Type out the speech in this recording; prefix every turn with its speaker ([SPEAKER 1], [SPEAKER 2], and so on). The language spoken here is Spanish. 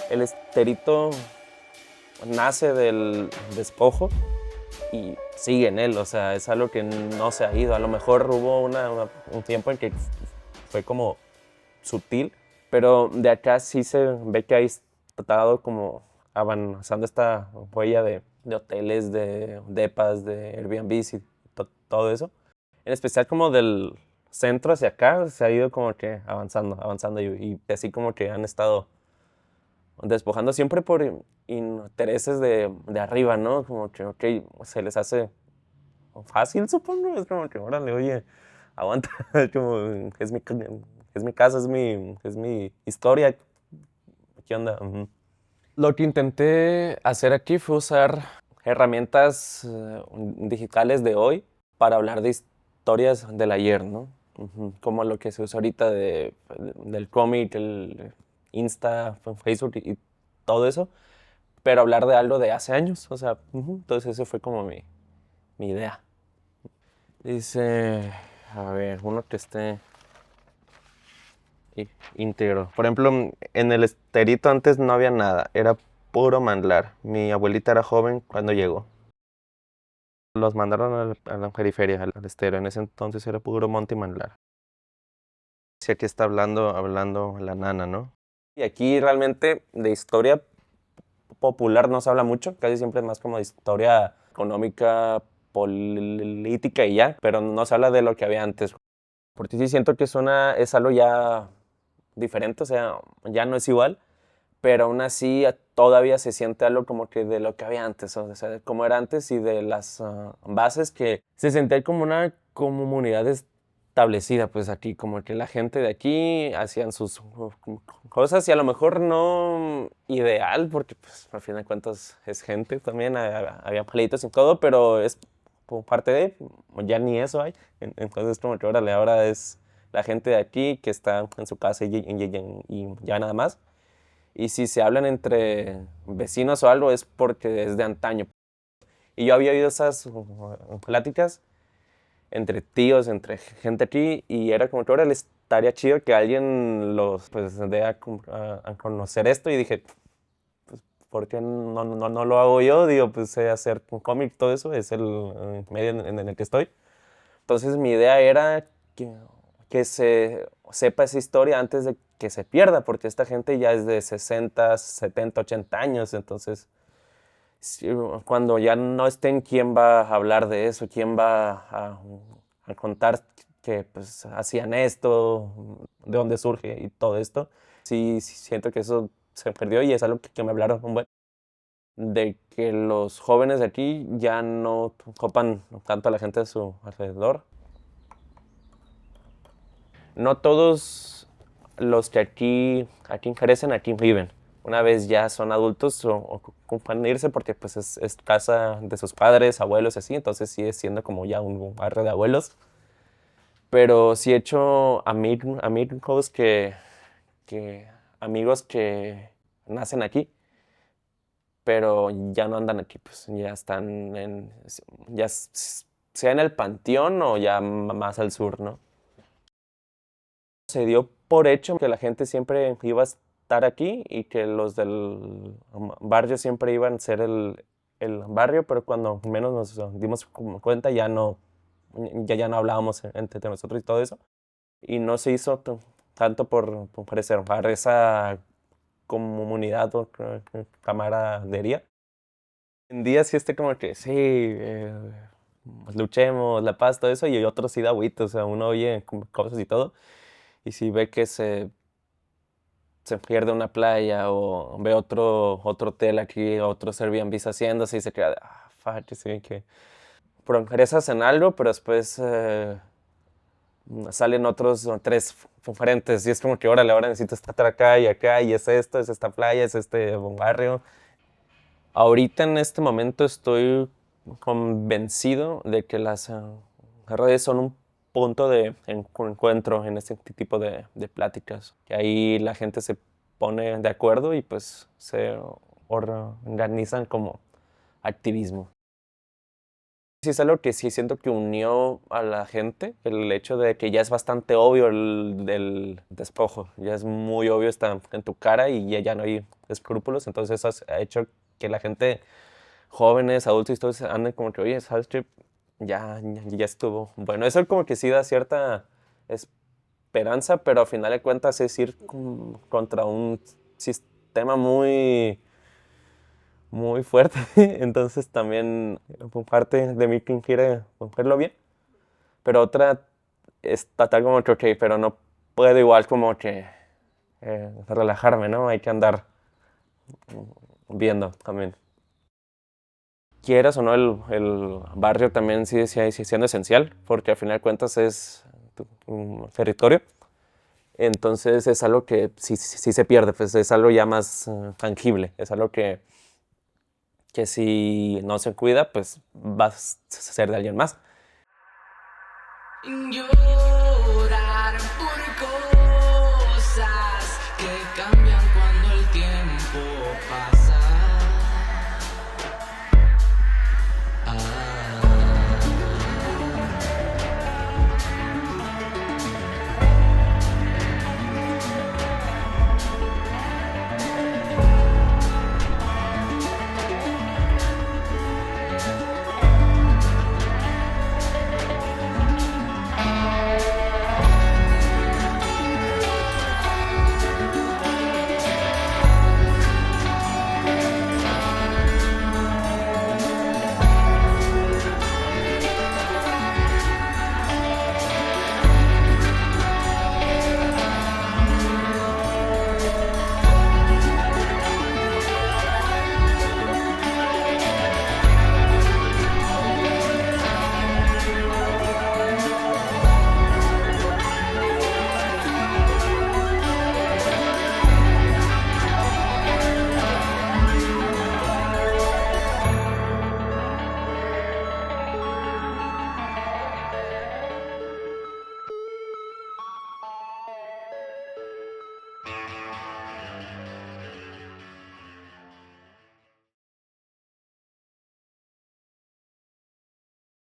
[SPEAKER 1] El Esterito nace del despojo y sigue en él, o sea, es algo que no se ha ido. A lo mejor hubo un tiempo en que fue como sutil, pero de acá sí se ve que ha estado como avanzando esta huella de hoteles, de depas, de Airbnbs y todo eso. En especial como del centro hacia acá se ha ido como que avanzando y así como que han estado despojando siempre por intereses de arriba, ¿no? Como que, ok, se les hace fácil, supongo. Es como que, órale, oye, aguanta. Es como, es mi casa, es mi historia. ¿Qué onda? Ujú. Lo que intenté hacer aquí fue usar herramientas digitales de hoy para hablar de historias del ayer, ¿no? Ujú. Como lo que se usa ahorita del cómic, el Insta, Facebook y todo eso, pero hablar de algo de hace años, o sea, entonces eso fue como mi idea. Dice, a ver, uno que esté íntegro. Por ejemplo, en el esterito antes no había nada, era puro manglar. Mi abuelita era joven cuando llegó. Los mandaron a la periferia, al estero. En ese entonces era puro monte y manglar. Sí, aquí está hablando la nana, ¿no? Y aquí realmente de historia popular no se habla mucho, casi siempre es más como de historia económica, política y ya, pero no se habla de lo que había antes. Porque sí siento que es algo ya diferente, o sea, ya no es igual, pero aún así todavía se siente algo como que de lo que había antes, o sea, como era antes y de las bases que se sentía como una comunidad establecida, pues aquí, como que la gente de aquí hacían sus cosas y a lo mejor no ideal, porque pues al fin de cuentas es gente también, había pleitos y todo, pero es por parte de, ya ni eso hay, entonces como que órale, ahora es la gente de aquí que está en su casa y ya nada más. Y si se hablan entre vecinos o algo es porque es de antaño. Y yo había oído esas pláticas entre tíos, entre gente aquí, y era como que ahora les estaría chido que alguien los pues dé a conocer esto. Y dije, ¿por qué no lo hago yo? Digo, pues sé hacer un cómic, todo eso, es el medio en el que estoy. Entonces mi idea era que se sepa esa historia antes de que se pierda, porque esta gente ya es de 60, 70, 80 años, entonces cuando ya no estén, ¿quién va a hablar de eso? ¿Quién va a contar que pues hacían esto, de dónde surge y todo esto? Sí, sí siento que eso se perdió y es algo que me hablaron un buen de que los jóvenes de aquí ya no copan tanto a la gente de su alrededor. No todos los que aquí crecen, aquí viven. Una vez ya son adultos o ocupan irse porque pues es casa de sus padres, abuelos y así, entonces sigue siendo como ya un barrio de abuelos. Pero sí he hecho amigos que amigos que nacen aquí, pero ya no andan aquí, pues ya están ya sea en el panteón o ya más al sur, ¿no? Se dio por hecho que la gente siempre iba a estar aquí y que los del barrio siempre iban a ser el barrio, pero cuando menos nos dimos como cuenta ya no hablábamos entre nosotros y todo eso. Y no se hizo tanto por preservar esa comunidad o camaradería. En día sí como que sí, luchemos, la paz, todo eso, y otros sí da agüita, o sea, uno oye como cosas y todo, y si ve que se pierde una playa o ve otro hotel aquí, otros Airbnb haciéndose y se queda, fuck, sí, que progresas en algo, pero después salen otros tres frentes y es como que, órale, ahora necesito estar acá y es esto, es esta playa, es este barrio. Ahorita en este momento estoy convencido de que las redes son un punto de encuentro en este tipo de pláticas. Que ahí la gente se pone de acuerdo y pues se organizan como activismo. Sí, es algo que sí siento que unió a la gente, el hecho de que ya es bastante obvio el despojo, ya es muy obvio, está en tu cara y ya no hay escrúpulos, entonces eso ha hecho que la gente, jóvenes, adultos y todos anden como que, oye, ¿sabes qué? Ya estuvo. Bueno, eso como que sí da cierta esperanza, pero al final de cuentas es ir contra un sistema muy fuerte. Entonces también parte de mí que quiere verlo bien, pero otra es tratar como que, ok, pero no puedo igual como que relajarme, ¿no? Hay que andar viendo también. Quieras o no, el barrio también sigue siendo esencial, porque al final de cuentas es un territorio. Entonces es algo que sí se pierde, pues es algo ya más tangible, es algo que si no se cuida, pues va a ser de alguien más.
[SPEAKER 2] Llorar por cosas que cambian cuando el tiempo pasa.